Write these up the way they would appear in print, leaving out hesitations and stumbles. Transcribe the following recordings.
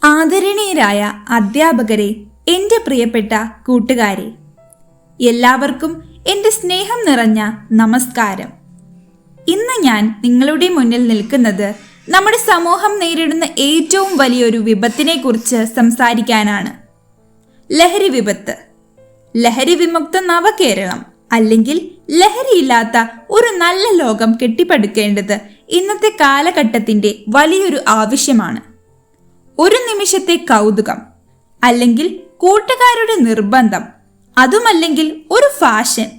ആദരണീയരായ അധ്യാപകരെ, എൻ്റെ പ്രിയപ്പെട്ട കൂട്ടുകാരെ, എല്ലാവർക്കും എൻ്റെ സ്നേഹം നിറഞ്ഞ നമസ്കാരം. ഇന്ന് ഞാൻ നിങ്ങളുടെ മുന്നിൽ നിൽക്കുന്നത് നമ്മുടെ സമൂഹം നേരിടുന്ന ഏറ്റവും വലിയൊരു വിപത്തിനെ കുറിച്ച് സംസാരിക്കാനാണ്. ലഹരി വിപത്ത്. ലഹരി വിമുക്ത നവകേരളം അല്ലെങ്കിൽ ലഹരിയില്ലാത്ത ഒരു നല്ല ലോകം കെട്ടിപ്പടുക്കേണ്ടത് ഇന്നത്തെ കാലഘട്ടത്തിൻ്റെ വലിയൊരു ആവശ്യമാണ്. ഒരു നിമിഷത്തെ കൗതുകം അല്ലെങ്കിൽ കൂട്ടുകാരുടെ നിർബന്ധം, അതുമല്ലെങ്കിൽ ഒരു ഫാഷൻ,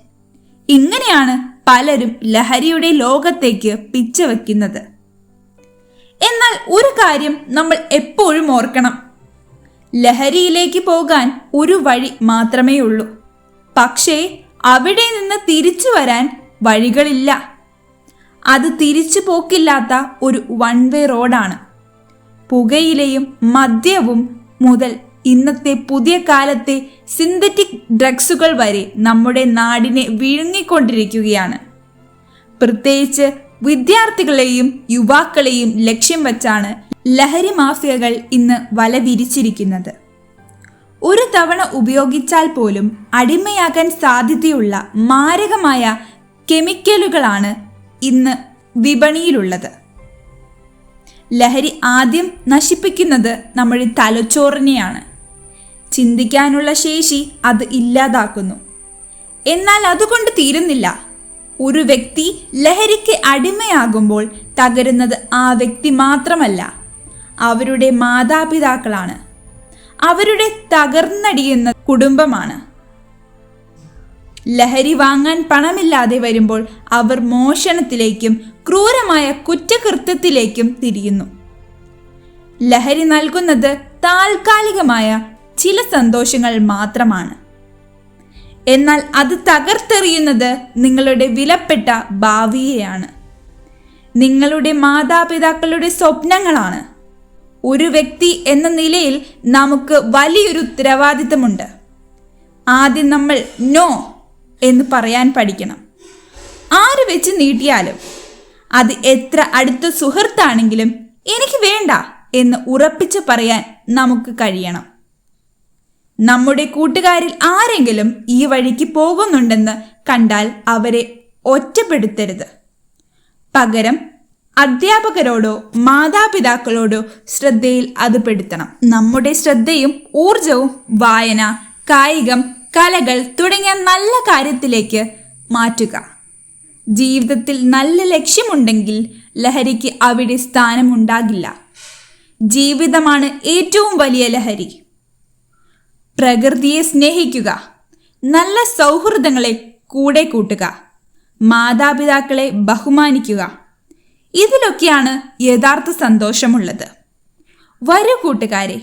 ഇങ്ങനെയാണ് പലരും ലഹരിയുടെ ലോകത്തേക്ക് പിച്ചവെക്കുന്നത്. എന്നാൽ ഒരു കാര്യം നമ്മൾ എപ്പോഴും ഓർക്കണം, ലഹരിയിലേക്ക് പോകാൻ ഒരു വഴി മാത്രമേ ഉള്ളൂ. പക്ഷേ അവിടെ നിന്ന് തിരിച്ചു വരാൻ വഴികളില്ല. അത് തിരിച്ചു പോക്കില്ലാത്ത ഒരു വൺ വേ റോഡാണ്. പുകയിലയും മദ്യവും മുതൽ ഇന്നത്തെ പുതിയ കാലത്തെ സിന്തറ്റിക് ഡ്രഗ്സുകൾ വരെ നമ്മുടെ നാടിനെ വിഴുങ്ങിക്കൊണ്ടിരിക്കുകയാണ്. പ്രത്യേകിച്ച് വിദ്യാർത്ഥികളെയും യുവാക്കളെയും ലക്ഷ്യം വച്ചാണ് ലഹരി മാഫിയകൾ ഇന്ന് വല വിരിച്ചിരിക്കുന്നത്. ഒരു തവണ ഉപയോഗിച്ചാൽ പോലും അടിമയാകാൻ സാധ്യതയുള്ള മാരകമായ കെമിക്കലുകളാണ് ഇന്ന് വിപണിയിലുള്ളത്. ലഹരി ആദ്യം നശിപ്പിക്കുന്നത് നമ്മുടെ തലച്ചോറിനെയാണ്. ചിന്തിക്കാനുള്ള ശേഷി അത് ഇല്ലാതാക്കുന്നു. എന്നാൽ അതുകൊണ്ട് തീരുന്നില്ല. ഒരു വ്യക്തി ലഹരിക്ക് അടിമയാകുമ്പോൾ തകരുന്നത് ആ വ്യക്തി മാത്രമല്ല, അവരുടെ മാതാപിതാക്കളാണ്, അവരുടെ തകർന്നടിയുന്ന കുടുംബമാണ്. ലഹരി വാങ്ങാൻ പണമില്ലാതെ വരുമ്പോൾ അവർ മോഷണത്തിലേക്കും ക്രൂരമായ കുറ്റകൃത്യത്തിലേക്കും തിരിയുന്നു. ലഹരി നൽകുന്നത് താൽക്കാലികമായ ചില സന്തോഷങ്ങൾ മാത്രമാണ്. എന്നാൽ അത് തകർത്തെറിയുന്നത് നിങ്ങളുടെ വിലപ്പെട്ട ഭാവിയെയാണ്, നിങ്ങളുടെ മാതാപിതാക്കളുടെ സ്വപ്നങ്ങളാണ്. ഒരു വ്യക്തി എന്ന നിലയിൽ നമുക്ക് വലിയൊരു ഉത്തരവാദിത്തമുണ്ട്. ആദ്യം നമ്മൾ നോ എന്ന് പറയാൻ പഠിക്കണം. ആര് വെച്ച് നീട്ടിയാലും, അത് എത്ര അടുത്ത സുഹൃത്താണെങ്കിലും എനിക്ക് വേണ്ട എന്ന് ഉറപ്പിച്ച് പറയാൻ നമുക്ക് കഴിയണം. നമ്മുടെ കൂട്ടുകാരിൽ ആരെങ്കിലും ഈ വഴിക്ക് പോകുന്നുണ്ടെന്ന് കണ്ടാൽ അവരെ ഒറ്റപ്പെടുത്തരുത്. പകരം അധ്യാപകരോടോ മാതാപിതാക്കളോടോ ശ്രദ്ധയിൽ അത് പെടുത്തണം. നമ്മുടെ ശ്രദ്ധയും ഊർജവും വായന, കായികം, കലകൾ തുടങ്ങിയ നല്ല കാര്യത്തിലേക്ക് മാറ്റുക. ജീവിതത്തിൽ നല്ല ലക്ഷ്യമുണ്ടെങ്കിൽ ലഹരിക്ക് അവിടെ സ്ഥാനമുണ്ടാകില്ല. ജീവിതമാണ് ഏറ്റവും വലിയ ലഹരി. പ്രകൃതിയെ സ്നേഹിക്കുക, നല്ല സൗഹൃദങ്ങളെ കൂടെ കൂട്ടുക, മാതാപിതാക്കളെ ബഹുമാനിക്കുക. ഇതിലൊക്കെയാണ് യഥാർത്ഥ സന്തോഷമുള്ളത്. വരൂ കൂട്ടുകാരെ,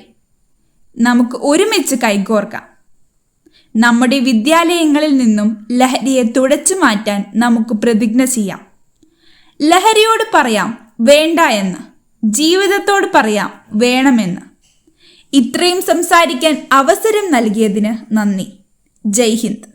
നമുക്ക് ഒരുമിച്ച് കൈകോർക്കാം. നമ്മുടെ വിദ്യാലയങ്ങളിൽ നിന്നും ലഹരിയെ തുടച്ചു മാറ്റാൻ നമുക്ക് പ്രതിജ്ഞ ചെയ്യാം. ലഹരിയോട് പറയാം വേണ്ട എന്ന്, ജീവിതത്തോട് പറയാം വേണമെന്ന്. ഇത്രയും സംസാരിക്കാൻ അവസരം നൽകിയതിന് നന്ദി. ജയ് ഹിന്ദ്.